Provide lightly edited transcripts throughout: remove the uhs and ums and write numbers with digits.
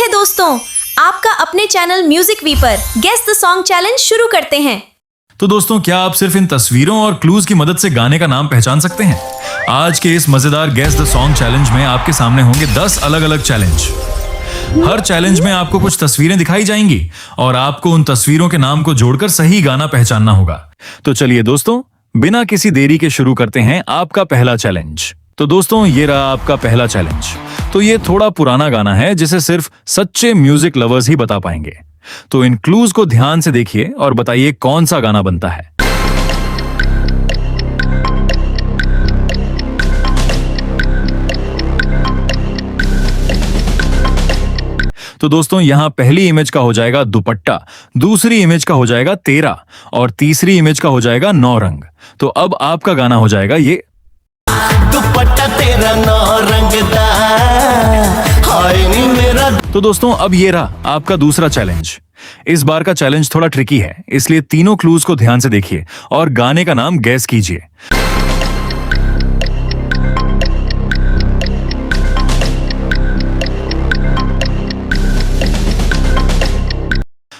है दोस्तों, आपका अपने चैनल म्यूजिक वी पर गेस द सॉन्ग चैलेंज शुरू करते हैं। तो दोस्तों, क्या आप सिर्फ इन तस्वीरों और क्लूज की मदद से गाने का नाम पहचान सकते हैं? आज के इस मजेदार गेस द सॉन्ग चैलेंज में आपके सामने होंगे 10 अलग अलग चैलेंज। हर चैलेंज में आपको कुछ तस्वीरें दिखाई जाएंगी और आपको उन तस्वीरों के नाम को जोड़कर सही गाना पहचानना होगा। तो चलिए दोस्तों, बिना किसी देरी के शुरू करते हैं आपका पहला चैलेंज। तो दोस्तों, ये रहा आपका पहला चैलेंज। तो ये थोड़ा पुराना गाना है जिसे सिर्फ सच्चे म्यूजिक लवर्स ही बता पाएंगे। तो इन क्लूज को ध्यान से देखिए और बताइए कौन सा गाना बनता है। तो दोस्तों, यहां पहली इमेज का हो जाएगा दुपट्टा, दूसरी इमेज का हो जाएगा तेरा और तीसरी इमेज का हो जाएगा 9 रंग। तो अब आपका गाना हो जाएगा ये दुपट्टा तेरा 9 रंग दा, हाय नी मेरा। तो दोस्तों, अब ये रहा आपका दूसरा चैलेंज। इस बार का चैलेंज थोड़ा ट्रिकी है, इसलिए तीनों क्लूज को ध्यान से देखिए और गाने का नाम गैस कीजिए।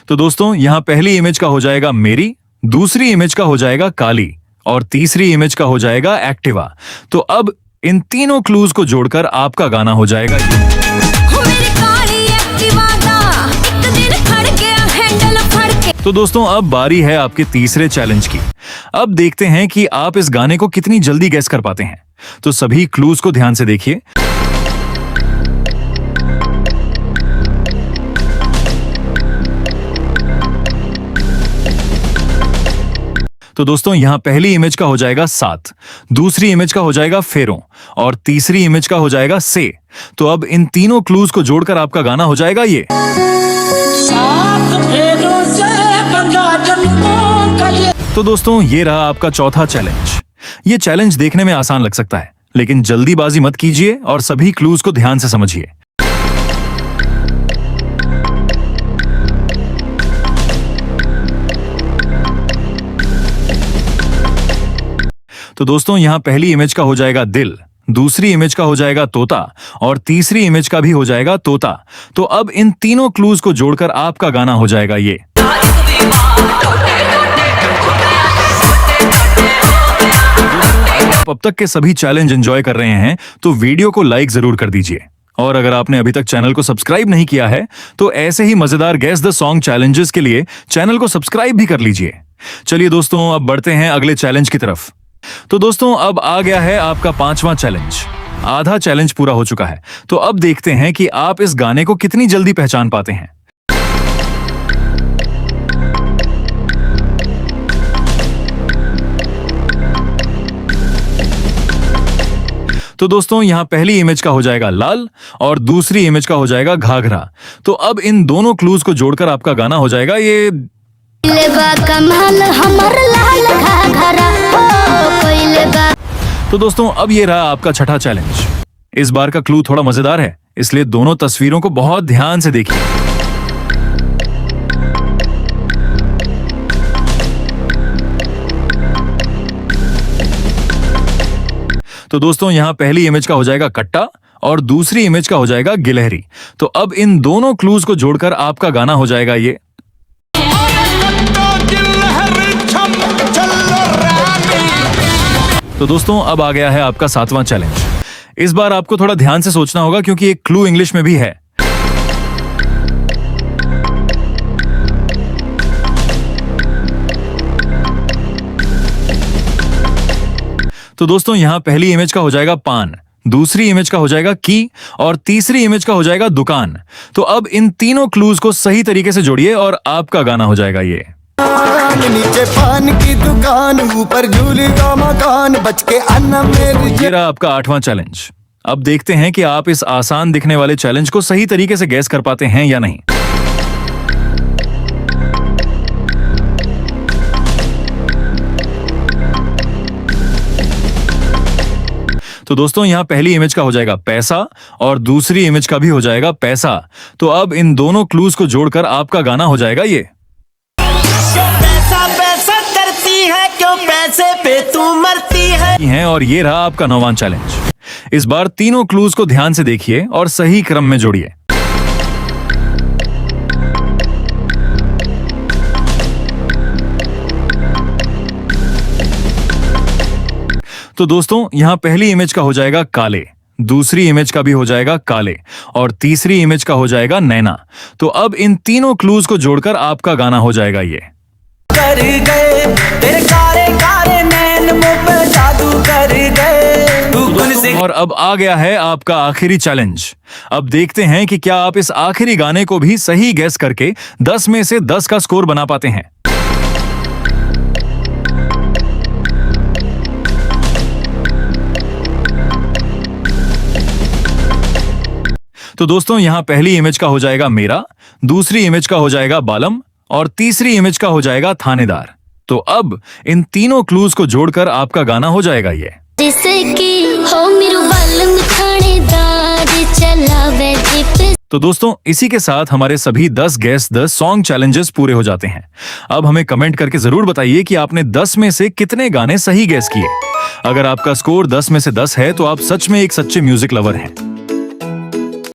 तो दोस्तों, यहां पहली इमेज का हो जाएगा मेरी, दूसरी इमेज का हो जाएगा काली और तीसरी इमेज का हो जाएगा एक्टिवा। तो अब इन तीनों क्लूज को जोड़कर आपका गाना हो जाएगा ये। तो दोस्तों, अब बारी है आपके तीसरे चैलेंज की। अब देखते हैं कि आप इस गाने को कितनी जल्दी गैस कर पाते हैं। तो सभी क्लूज को ध्यान से देखिए। तो दोस्तों, यहां पहली इमेज का हो जाएगा 7, दूसरी इमेज का हो जाएगा फेरों और तीसरी इमेज का हो जाएगा से। तो अब इन तीनों क्लूज को जोड़कर आपका गाना हो जाएगा ये। तो दोस्तों, ये रहा आपका चौथा चैलेंज। ये चैलेंज देखने में आसान लग सकता है, लेकिन जल्दीबाजी मत कीजिए और सभी क्लूज को ध्यान से समझिए। तो दोस्तों, यहां पहली इमेज का हो जाएगा दिल, दूसरी इमेज का हो जाएगा तोता और तीसरी इमेज का भी हो जाएगा तोता। तो अब इन तीनों क्लूज को जोड़कर आपका गाना हो जाएगा ये। अब तक के सभी चैलेंज एंजॉय कर रहे हैं तो वीडियो को लाइक जरूर कर दीजिए, और अगर आपने अभी तक चैनल को सब्सक्राइब नहीं किया है तो ऐसे ही मजेदार गेस द सॉन्ग चैलेंजेस के लिए चैनल को सब्सक्राइब भी कर लीजिए। चलिए दोस्तों, अब बढ़ते हैं अगले चैलेंज की तरफ। तो दोस्तों, अब आ गया है आपका 5वां चैलेंज। आधा चैलेंज पूरा हो चुका है, तो अब देखते हैं कि आप इस गाने को कितनी जल्दी पहचान पाते हैं। तो दोस्तों, यहां पहली इमेज का हो जाएगा लाल और दूसरी इमेज का हो जाएगा घाघरा। तो अब इन दोनों क्लूज को जोड़कर आपका गाना हो जाएगा ये। तो दोस्तों, अब ये रहा आपका छठा चैलेंज। इस बार का क्लू थोड़ा मजेदार है, इसलिए दोनों तस्वीरों को बहुत ध्यान से देखिए। तो दोस्तों, यहां पहली इमेज का हो जाएगा कट्टा और दूसरी इमेज का हो जाएगा गिलहरी। तो अब इन दोनों क्लूज को जोड़कर आपका गाना हो जाएगा ये। तो दोस्तों, अब आ गया है आपका 7वां चैलेंज। इस बार आपको थोड़ा ध्यान से सोचना होगा क्योंकि एक क्लू इंग्लिश में भी है। तो दोस्तों, यहां पहली इमेज का हो जाएगा पान, दूसरी इमेज का हो जाएगा की और तीसरी इमेज का हो जाएगा दुकान। तो अब इन तीनों क्लूज को सही तरीके से जोड़िए और आपका गाना हो जाएगा ये। नीचे पान की दुकान, ऊपर झूली का मकान, बच के अन्ना मेरी। ये रहा आपका 8वां चैलेंज। अब देखते हैं कि आप इस आसान दिखने वाले चैलेंज को सही तरीके से गैस कर पाते हैं या नहीं। तो दोस्तों, यहां पहली इमेज का हो जाएगा पैसा और दूसरी इमेज का भी हो जाएगा पैसा। तो अब इन दोनों क्लूज को जोड़कर आपका गाना हो जाएगा ये। पैसा पैसा करती है, क्यों पैसे पे तू मरती है। और ये रहा आपका 9वां चैलेंज। इस बार तीनों क्लूज को ध्यान से देखिए और सही क्रम में जोड़िए। तो दोस्तों यहाँ पहली इमेज का हो जाएगा काले, दूसरी इमेज का भी हो जाएगा काले और तीसरी इमेज का हो जाएगा नैना। तो अब इन तीनों क्लूज को जोड़कर आपका गाना हो जाएगा ये। कर गए तेरे कारे कारे नैन मुझ पे जादू कर गए तू गुन से। और अब आ गया है आपका आखिरी चैलेंज। अब देखते हैं कि क्या आप इस आखिरी गाने को भी सही गैस करके 10 में से 10 का स्कोर बना पाते हैं। तो दोस्तों यहां पहली इमेज का हो जाएगा मेरा, दूसरी इमेज का हो जाएगा बालम और तीसरी इमेज का हो जाएगा थानेदार। तो अब इन तीनों क्लूज को जोड़कर आपका गाना हो जाएगा ये। जैसे कि हो मेरू बालम थानेदार चलावे जिप। तो दोस्तों इसी के साथ हमारे सभी 10 गेस द सॉन्ग चैलेंजेस पूरे हो जाते हैं। अब हमें कमेंट करके जरूर बताइए कि आपने 10 में से कितने गाने सही गेस किए। अगर आपका स्कोर 10 में से 10 है तो आप सच में एक सच्चे म्यूजिक लवर हैं।